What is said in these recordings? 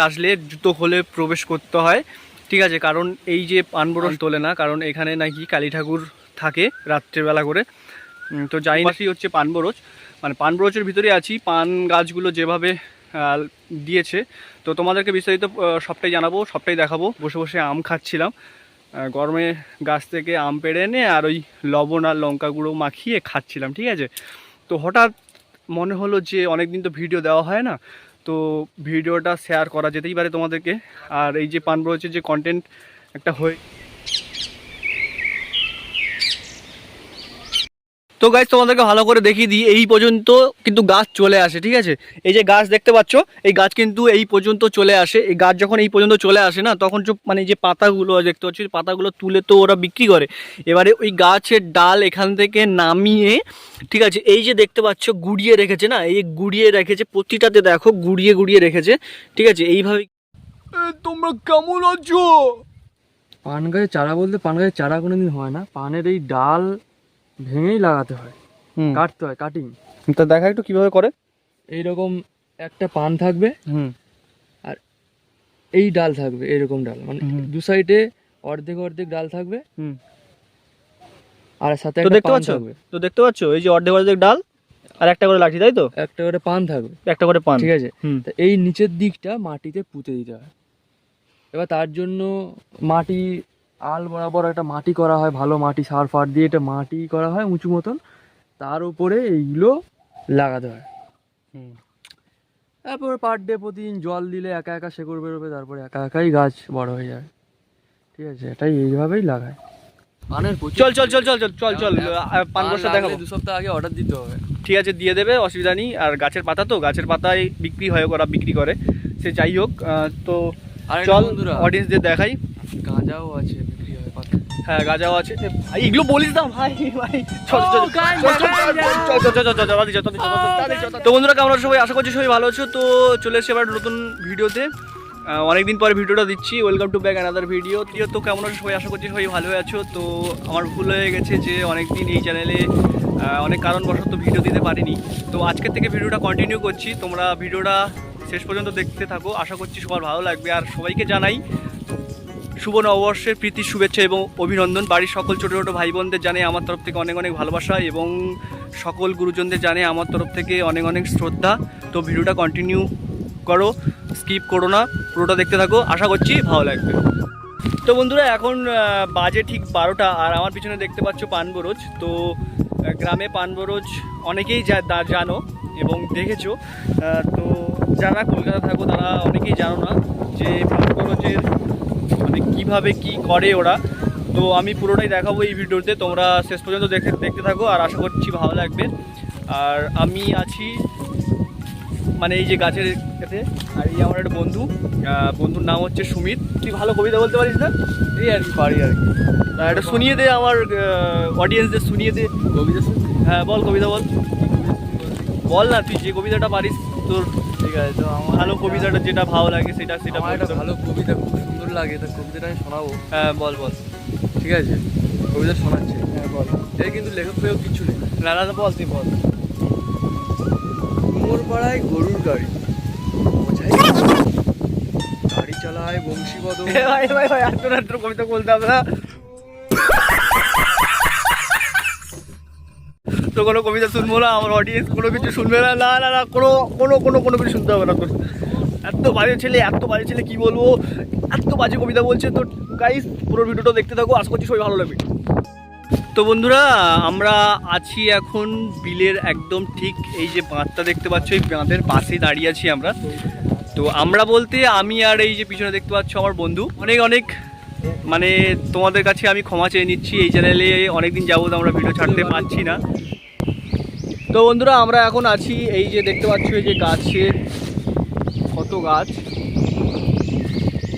আসলে জুতো খুলে প্রবেশ করতে হয়, ঠিক আছে? কারণ এই যে পানবরজ তোলে না, কারণ এখানে নাকি কালী ঠাকুর থাকে রাত্রেবেলা করে। তো যাই নাকি হচ্ছে পানবরজ, মানে পানবরজের ভিতরে আছি। পান গাছগুলো যেভাবে দিয়েছে, তো তোমাদেরকে বিস্তারিত সবটাই জানাবো, সবটাই দেখাবো। বসে বসে আম খাচ্ছিলাম, গরমে গাছ থেকে আম পেড়ে এনে আর ওই লবণ আর লঙ্কা গুঁড়ো মাখিয়ে খাচ্ছিলাম, ঠিক আছে? তো হঠাৎ মনে হলো যে অনেকদিন তো ভিডিও দেওয়া হয় না, তো ভিডিওটা শেয়ার করা যেতেই পারে তোমাদেরকে। আর এই যে পানবরজের যে কন্টেন্ট একটা হয়ে, তো গাছ তোমাদেরকে ভালো করে দেখিয়ে দিই। এই পর্যন্ত কিন্তু গাছ চলে আসে, ঠিক আছে? এই যে গাছ দেখতে পাচ্ছ, এই গাছ কিন্তু এই পর্যন্ত চলে আসে। এই গাছ যখন এই পর্যন্ত চলে আসে না, তখন মানে যে পাতাগুলো দেখতে পাচ্ছ, পাতাগুলো তুলে তো ওরা বিক্রি করে। এবারে ওই গাছের ডাল এখান থেকে নামিয়ে, ঠিক আছে, এই যে দেখতে পাচ্ছ গুড়িয়ে রেখেছে না, এই গুড়িয়ে রেখেছে প্রতিটাতে, দেখো গুড়িয়ে গুড়িয়ে রেখেছে, ঠিক আছে? এইভাবে। তোমরা কেমন আছো? পান গাছের চারা বলতে পান গাছের চারা কোনোদিন হয় না, পানের এই ডাল ভেঙেই লাগাতে হয়, কাটতে হয়, কাটিং। তা দেখা একটু কিভাবে করে। এইরকম একটা পান থাকবে, আর এই ডাল থাকবে, এরকম ডাল, মানে দু সাইডে অর্ধেক অর্ধেক ডাল থাকবে, আর সাথে তো দেখতে পাচ্ছ, তো দেখতে পাচ্ছ এই যে অর্ধেক অর্ধেক ডাল আর একটা করে লাঠি, তাই তো? একটা করে পান থাকবে, একটা করে পান, ঠিক আছে? তা এই নিচের দিকটা মাটিতে পুঁতে দিতে হয়। এবার তার জন্য মাটি আল বরাবর একটা মাটি করা হয়, ভালো মাটি, সার ফার দিয়ে এটা মাটি করা হয় উঁচু মতন, তার উপরে এইগুলো লাগাতে হয়। তারপর পার ডে প্রতিদিন জল দিলে একা একা শেকড় বেরোবে, তারপরে একা একাই গাছ বড় হয়ে যাবে, ঠিক আছে? এটাই এইভাবেই লাগায়। পানের চল চল চল চল চল চল চল পান বর্ষা দেখাবো। 2 সপ্তাহ আগে অর্ডার দিতে হবে। ঠিক আছে, দিয়ে দেবে, অসুবিধা নেই। আর গাছের পাতা, তো গাছের পাতায় বিক্রি হয়, ওরা বিক্রি করে, সে যাই হোক। তো চল অডিয়েন্সদের দেখাই। গাঁজাও আছে, বিক্রি হয় পাতা। হ্যাঁ, গাঁজাও আছে। এগুলো বলিস না ভাই, ভাই চল চল চল। তো বন্ধুরা কেমন আছো সবাই? আশা করছি সবাই ভালো আছো। তো চলে এসেছি এবার নতুন ভিডিওতে, অনেকদিন পরে ভিডিওটা দিচ্ছি। Welcome to back another video. তো কেমন আছো সবাই? আশা করছি সবাই ভালো আছো। তো আমার ভুল হয়ে গেছে যে অনেকদিন এই চ্যানেলে অনেক কারণবশত ভিডিও দিতে পারিনি। তো আজকের থেকে ভিডিওটা কন্টিনিউ করছি। তোমরা ভিডিওটা শেষ পর্যন্ত দেখতে থাকো, আশা করছি সবার ভালো লাগবে। আর সবাইকে জানাই শুভ নববর্ষের প্রীতি শুভেচ্ছা এবং অভিনন্দন। বাড়ির সকল ছোটো ছোটো ভাই বোনদের জানে আমার তরফ থেকে অনেক অনেক ভালোবাসা, এবং সকল গুরুজনদের জানে আমার তরফ থেকে অনেক অনেক শ্রদ্ধা। তো ভিডিওটা কন্টিনিউ করো, স্কিপ করো না, পুরোটা দেখতে থাকো, আশা করছি ভালো লাগবে। তো বন্ধুরা এখন বাজে ঠিক 12টা, আর আমার পিছনে দেখতে পাচ্ছ পানবরজ। তো গ্রামে পানবরজ অনেকেই জানো এবং দেখেছো। তো যারা কলকাতা থাকো তারা অনেকেই জানো না যে পানবরজের মানে কীভাবে কি করে ওরা। তো আমি পুরোটাই দেখাবো এই ভিডিওতে, তোমরা শেষ পর্যন্ত দেখতে থাকো, আর আশা করছি ভালো লাগবে। আর আমি আছি মানে এই যে গাছের কাছে, আর এই আমার একটা বন্ধুর নাম হচ্ছে সুমিত। তুই ভালো কবিতা বলতে পারিস না? এই আর কি পারি আর কি। এটা শুনিয়ে দে আমার অডিয়েন্সদের, শুনিয়ে দে কবিতা শুনছি? হ্যাঁ বল, কবিতা বল। বল না, তুই যে কবিতাটা পারিস, তোর ঠিক আছে। তো আমার ভালো কবিতাটা যেটা ভালো লাগে সেটা আমার একটা ভালো কবিতা খুব সুন্দর লাগে, তো কবিতাটা আমি শোনাবো। হ্যাঁ বল বল। ঠিক আছে, কবিতা শোনাচ্ছে। হ্যাঁ বল। এই কিন্তু লেখক ফেখক কিচ্ছু নেই। না না, বল, তুই বল। কুমোর পাড়ায় গরুর গাড়ি, বোঝাই গাড়ি চালায় বংশীবদ। ভাই ভাই ভাই, এত কবিতা বলতে হবে না তো। কোনো কবিতা শুনবো না, আমার অডিয়েন্স কোনো কিছু শুনবে না। না না না, কোনো কিছু শুনতে হবে না তোর। এত বাজে ছেলে কি বলবো, এত বাজে কবিতা বলছে। তো গাইস পুরো ভিডিওটা দেখতে থাকো, আশা করছি সবাই ভালো লাগবে। তো বন্ধুরা আমরা আছি এখন বিলের একদম ঠিক এই যে বাঁধটা দেখতে পাচ্ছ, এই বাঁধের পাশেই দাঁড়িয়ে আছি আমরা। তো আমরা বলতে আমি আর এই যে পিছনে দেখতে পাচ্ছ আমার বন্ধু। অনেক অনেক মানে তোমাদের কাছে আমি ক্ষমা চেয়ে নিচ্ছি, এই চ্যানেলে অনেকদিন যাবত আমরা ভিডিও ছাড়তে পারছি না। তো বন্ধুরা আমরা এখন আছি এই যে দেখতে পাচ্ছ এই যে গাছের কত গাছ।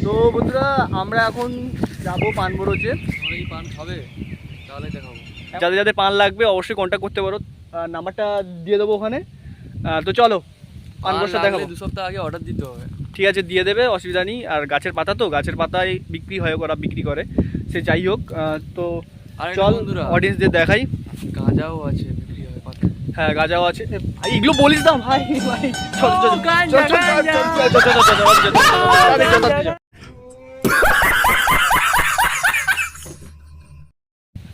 তো বন্ধুরা আমরা এখন যাবো পানবরজে। এই পান খাবে তাহলে দেখাবো। যাদের যাদের পান লাগবে অবশ্যই কন্ট্যাক্ট করতে পারো, নাম্বারটা দিয়ে দেবো ওখানে। তো চলো পান বর্ষা দেখাবো। 2 সপ্তাহ আগে অর্ডার দিতে হবে। ঠিক আছে, দিয়ে দেবে, অসুবিধা নেই। আর গাছের পাতা, তো গাছের পাতায় বিক্রি হয়, ওরা বিক্রি করে, সে যাই হোক। তো চল অডিয়েন্সদের দেখাই। গাঁজাও আছে, বিক্রি হয় পাতা। হ্যাঁ গাঁজাও আছে। ভাই এগুলো বলিস না ভাই, ভাই চল চল গাঁজা, গাঁজা।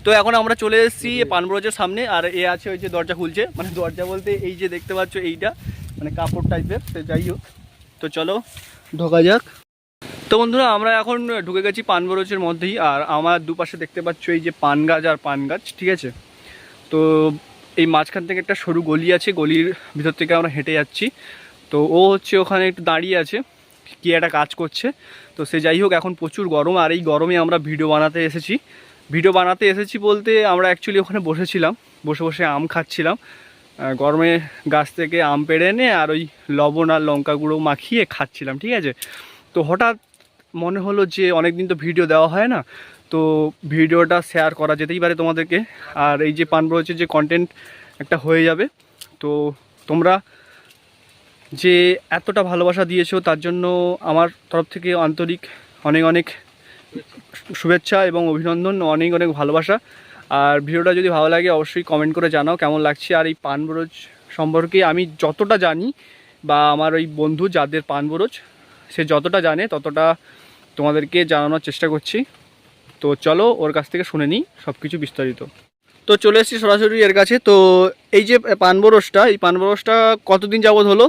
তো এখন আমরা চলে এসেছি পানবরজের সামনে, আর এ আছে ওই যে দরজা খুলছে, মানে দরজা বলতে এই যে দেখতে পাচ্ছ এইটা মানে কাপড় টাইপের। তো যাই হোক, তো চলো ঢোকা যাক। তো বন্ধুরা আমরা এখন ঢুকে গেছি পানবরজের মধ্যেই, আর আমার দুপাশে দেখতে পাচ্ছ এই যে পান গাছ আর পান গাছ, ঠিক আছে। তো এই মাঝখান থেকে একটা সরু গলি আছে, গলির ভিতর থেকে আমরা হেঁটে যাচ্ছি। তো ও হচ্ছে ওখানে একটু দাঁড়িয়ে আছে, কি একটা কাজ করছে। তো সে যাই হোক, এখন প্রচুর গরম, আর এই গরমে আমরা ভিডিও বানাতে এসেছি বলতে আমরা অ্যাকচুয়ালি ওখানে বসেছিলাম, বসে বসে আম খাচ্ছিলাম। গরমে গাছ থেকে আম পেড়ে এনে আর ওই লবণ আর লঙ্কা গুঁড়ো মাখিয়ে খাচ্ছিলাম, ঠিক আছে। তো হঠাৎ মনে হলো যে অনেক দিন তো ভিডিও দেওয়া হয় না, তো ভিডিওটা শেয়ার করা যেতেই পারে তোমাদেরকে। আর এই যে পানবরজের যে কন্টেন্ট একটা হয়ে যাবে। তো তোমরা যে এতটা ভালোবাসা দিয়েছো তার জন্য আমার তরফ থেকে আন্তরিক অনেক অনেক শুভেচ্ছা এবং অভিনন্দন, অনেক অনেক ভালোবাসা। আর ভিডিওটা যদি ভালো লাগে অবশ্যই কমেন্ট করে জানাও কেমন লাগছে। আর এই পানবরজ সম্পর্কে আমি যতটা জানি, বা আমার ওই বন্ধু যাদের পানবরজ সে যতটা জানে ততটা তোমাদেরকে জানানোর চেষ্টা করছি। তো চলো ওর কাছ থেকে শুনে নিই সব কিছু বিস্তারিত। তো চলে এসেছি সরাসরি এর কাছে। তো এই যে এই পানবরজটা কতদিন যাবৎ হলো?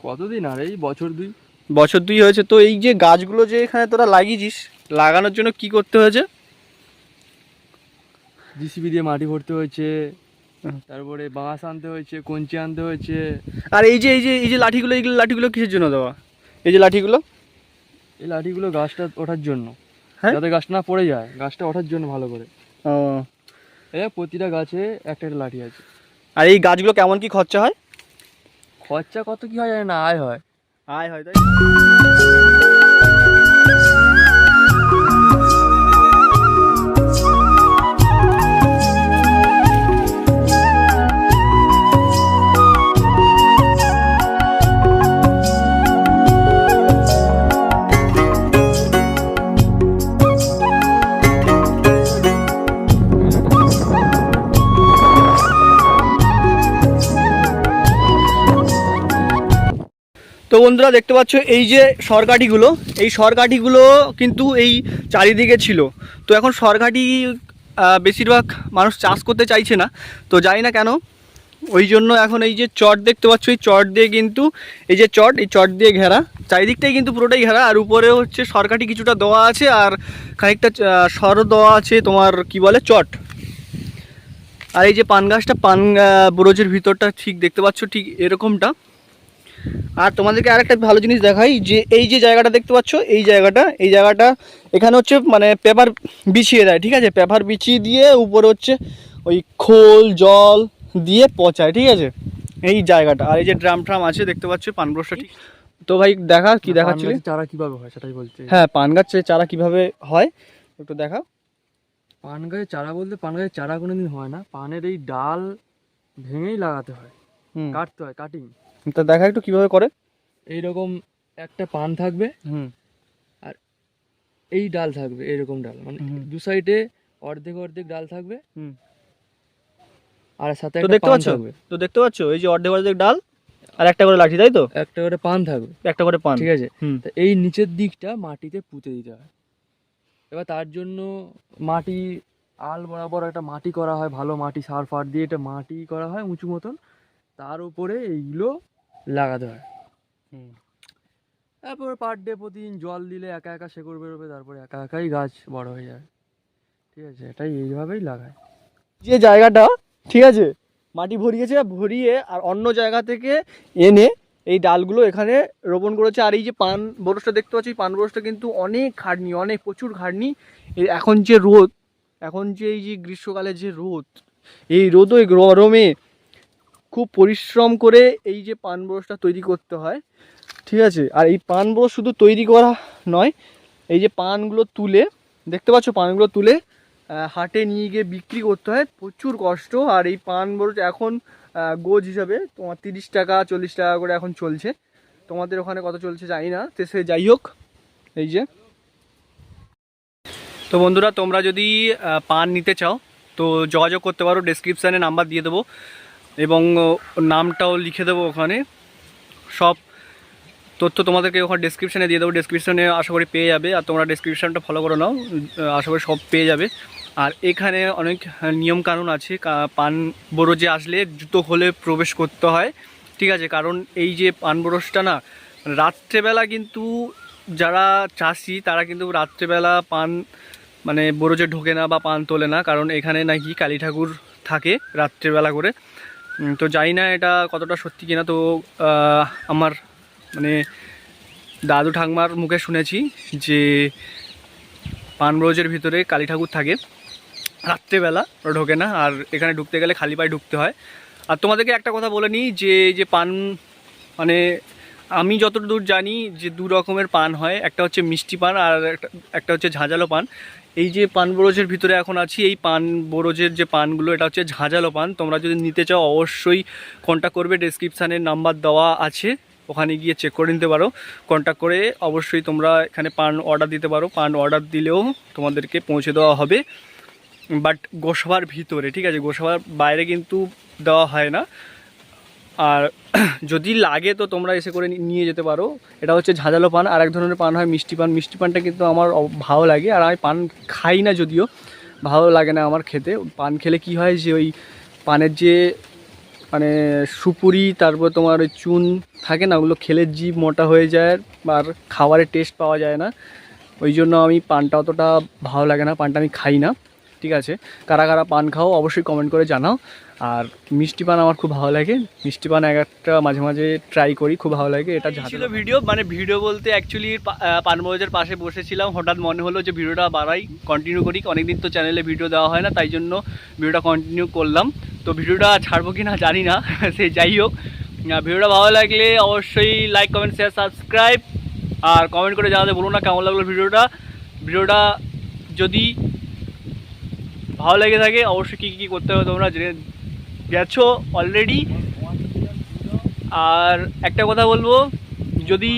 কতদিন আর এই বছর দুই। বছর দুই হয়েছে। তো এই যে গাছগুলো যে এখানে তোরা লাগিয়েছিস, লাগানোর জন্য কি করতে হয়েছে? জিসিবি দিয়ে মাটি ভরতে হয়েছে, তারপরে বাঁশ আনতে হয়েছে, কঞ্চি আনতে হয়েছে। আর এই যে লাঠিগুলো, এইগুলো লাঠিগুলো কিসের জন্য দেওয়া? এই যে লাঠিগুলো, এই লাঠিগুলো গাছটা ওঠার জন্য, হ্যাঁ যাতে গাছ না পড়ে যায়, গাছটা ওঠার জন্য ভালো করে। ও, প্রতিটা গাছে একটা একটা লাঠি আছে। আর এই গাছগুলো কেমন কি খরচা হয়? খরচা কত কি হয় জানি না, আয় হয়। আয় হয় তাই। তো বন্ধুরা দেখতে পাচ্ছ এই যে এই সরকাঠিগুলো কিন্তু এই চারিদিকে ছিল। তো এখন সরকাঠি বেশিরভাগ মানুষ চাষ করতে চাইছে না, তো জানি না কেন। ওই জন্য এখন এই যে চট দেখতে পাচ্ছ, এই চট দিয়ে কিন্তু এই চট দিয়ে ঘেরা, চারিদিকটাই কিন্তু পুরোটাই ঘেরা। আর উপরে হচ্ছে সরকাঠি কিছুটা দেওয়া আছে, আর খানিকটা সরও দেওয়া আছে তোমার কি বলে চট। আর এই যে পান গাছটা, বরজের ভিতরটা ঠিক দেখতে পাচ্ছ ঠিক এরকমটা। আর তোমাদেরকে আরেকটা ভালো জিনিস দেখাই, যে এই যে জায়গাটা দেখতে পাচ্ছ, এই জায়গাটা এখানে হচ্ছে মানে পেপার বিছিয়ে দেয়, ঠিক আছে। পেপার বিছিয়ে দিয়ে উপরে হচ্ছে ওই খোল জল দিয়ে পচায়, ঠিক আছে এই জায়গাটা। আর এই যে ড্রাম ট্রাম আছে দেখতে পাচ্ছ পানবরজটা ঠিক। তো ভাই দেখা কি দেখাচ্ছিলি? চারা কিভাবে হয় সেটাই বলছে। হ্যাঁ, পান গাছের চারা কিভাবে হয় একটু দেখা। পান গাছের চারা বলতে পান গাছের চারা কোনোদিন হয় না, পানের এই ডাল ভেঙেই লাগাতে হয়, কাটতে হয়, কাটিং। তা দেখা একটু কিভাবে করে। এইরকম একটা পান থাকবে, হুম, আর এই ডাল থাকবে, এইরকম ডাল মানে দু সাইডে অর্ধেক অর্ধেক ডাল থাকবে, হুম। আর সাথে তো একটা দেখতে পান পাচ্ছ, থাকবে। তো দেখতে পাচ্ছ এই যে অর্ধেক অর্ধেক ডাল আর একটা করে লাঠি, তাই তো? একটা করে পান থাকবে, একটা করে পান, ঠিক আছে। হুম। তা এই নিচের দিকটা মাটিতে পুঁতে দিতে হয়। এবার তার জন্য মাটি আল বরাবর একটা মাটি করা হয়, ভালো মাটি, সার ফার দিয়ে এটা মাটি করা হয় উঁচু মতন, তার উপরে এইগুলো লাগাতে হয়। তারপর পার ডে প্রতিদিন জল দিলে একা একা শেকড় বেরোবে, তারপরে একা একাই গাছ বড় হয়ে যায়, ঠিক আছে। এটাই এইভাবেই লাগায়। যে জায়গাটা ঠিক আছে মাটি ভরিয়ে আর অন্য জায়গা থেকে এনে এই ডালগুলো এখানে রোপণ করেছে। আর এই যে পান বরজটা দেখতে পাচ্ছি, পান বরজটা কিন্তু অনেক খাটনি, অনেক প্রচুর খাটনি। এখন যে রোদ, এখন যে এই যে গ্রীষ্মকালে যে রোদ, এই রোদ ওই গরমে খুব পরিশ্রম করে এই যে পান বরজটা তৈরি করতে হয়, ঠিক আছে। আর এই পান বরজ শুধু তৈরি করা নয়, এই যে পানগুলো তুলে দেখতে পাচ্ছ, পানগুলো তুলে হাটে নিয়ে গিয়ে বিক্রি করতে হয়, প্রচুর কষ্ট। আর এই পান বরজ এখন গোজ হিসাবে তোমার 30 টাকা 40 টাকা করে এখন চলছে। তোমাদের ওখানে কত চলছে জানি না, তো সে যাই হোক। এই যে তো বন্ধুরা, তোমরা যদি পান নিতে চাও তো যোগাযোগ করতে পারো, ডেসক্রিপশানে নাম্বার দিয়ে দেবো এবং নামটাও লিখে দেবো ওখানে। সব তথ্য তোমাদেরকে ওখানে ডেসক্রিপশানে দিয়ে দেবো, ডেসক্রিপশানে আশা করি পেয়ে যাবে। আর তোমরা ডেসক্রিপশানটা ফলো করে নাও, আশা করি সব পেয়ে যাবে। আর এখানে অনেক নিয়মকানুন আছে, পান বরজে আসলে জুতো খুলে প্রবেশ করতে হয়, ঠিক আছে? কারণ এই যে পান বরজটা না, রাত্রেবেলা কিন্তু যারা চাষি তারা কিন্তু রাত্রেবেলা পান মানে বরজে ঢোকে না বা পান তোলে না, কারণ এখানে নাকি কালী ঠাকুর থাকে রাত্রেবেলা করে। তো জানি না এটা কতটা সত্যি কিনা। তো আমার মানে দাদু ঠাকমার মুখে শুনেছি যে পানব্রজের ভিতরে কালী ঠাকুর থাকে, রাত্রেবেলা ওরা ঢোকে না, আর এখানে ঢুকতে গেলে খালি পায়ে ঢুকতে হয়। আর তোমাদেরকে একটা কথা বলে নিই যে পান মানে আমি যতদূর জানি যে দু রকমের পান হয়, একটা হচ্ছে মিষ্টি পান আর একটা হচ্ছে ঝাঁঝালো পান। এই যে পান বরজের ভিতরে এখন আছি, এই পান বরজের যে পানগুলো এটা হচ্ছে ঝাঁঝালো পান। তোমরা যদি নিতে চাও অবশ্যই কন্ট্যাক্ট করবে, ডেসক্রিপশানে নাম্বার দেওয়া আছে, ওখানে গিয়ে চেক করে নিতে পারো। কন্ট্যাক্ট করে অবশ্যই তোমরা এখানে পান অর্ডার দিতে পারো, পান অর্ডার দিলেও তোমাদেরকে পৌঁছে দেওয়া হবে, বাট গোসাবার ভিতরে, ঠিক আছে? গোসাবার বাইরে কিন্তু দেওয়া হয় না। আর যদি লাগে তো তোমরা এসে করে নিয়ে যেতে পারো। এটা হচ্ছে ঝাঁঝালো পান। আর এক ধরনের পান হয় মিষ্টি পান। মিষ্টি পানটা কিন্তু আমার ভালো লাগে, আর আমি পান খাই না, যদিও ভালো লাগে না আমার খেতে। পান খেলে কি হয় যে ওই পানের যে মানে সুপুরি, তারপর তোমার ওই চুন থাকে না, ওগুলো খেলে জিভ মোটা হয়ে যায় আর খাবারের টেস্ট পাওয়া যায় না। ওই জন্য আমি পানটা অতটা ভালো লাগে না, পানটা আমি খাই না, ঠিক আছে? কারা কারা পান খাও অবশ্যই কমেন্ট করে জানাও। আর মিষ্টি পান আমার খুব ভালো লাগে, মিষ্টি পান একটা মাঝে মাঝে ট্রাই করি, খুব ভালো লাগে। এটা ছিল ভিডিও, মানে ভিডিও বলতে অ্যাকচুয়ালি পানমৌজের পাশে বসেছিলাম, হঠাৎ মনে হলো যে ভিডিওটা বাড়াই, কন্টিনিউ করি। অনেকদিন তো চ্যানেলে ভিডিও দেওয়া হয় না, তাই জন্য ভিডিওটা কন্টিনিউ করলাম। তো ভিডিওটা ছাড়বো কি না জানি না, সে যাই হোক। ভিডিওটা ভালো লাগলে অবশ্যই লাইক, কমেন্ট, শেয়ার, সাবস্ক্রাইব, আর কমেন্ট করে জানাতে বলো না কেমন লাগলো ভিডিওটা। যদি ভালো লেগে থাকে অবশ্যই কী কী করতে হবে তোমরা জেনে গেছো অলরেডি। আর একটা কথা বলবো, যদি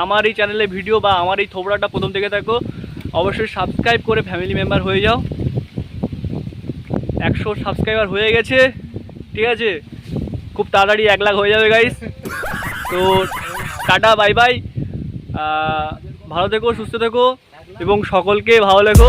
আমার এই চ্যানেলে ভিডিও বা আমার এই থোবড়াটা প্রথম থেকে থাকো, অবশ্যই সাবস্ক্রাইব করে ফ্যামিলি মেম্বার হয়ে যাও। 100 সাবস্ক্রাইবার হয়ে গেছে, ঠিক আছে? খুব তাড়াতাড়ি 1 লাখ হয়ে যাবে গাইস। তো টাটা, বাই বাই, ভালো থেকো, সুস্থ থেকো এবং সকলকে ভালো লেখো।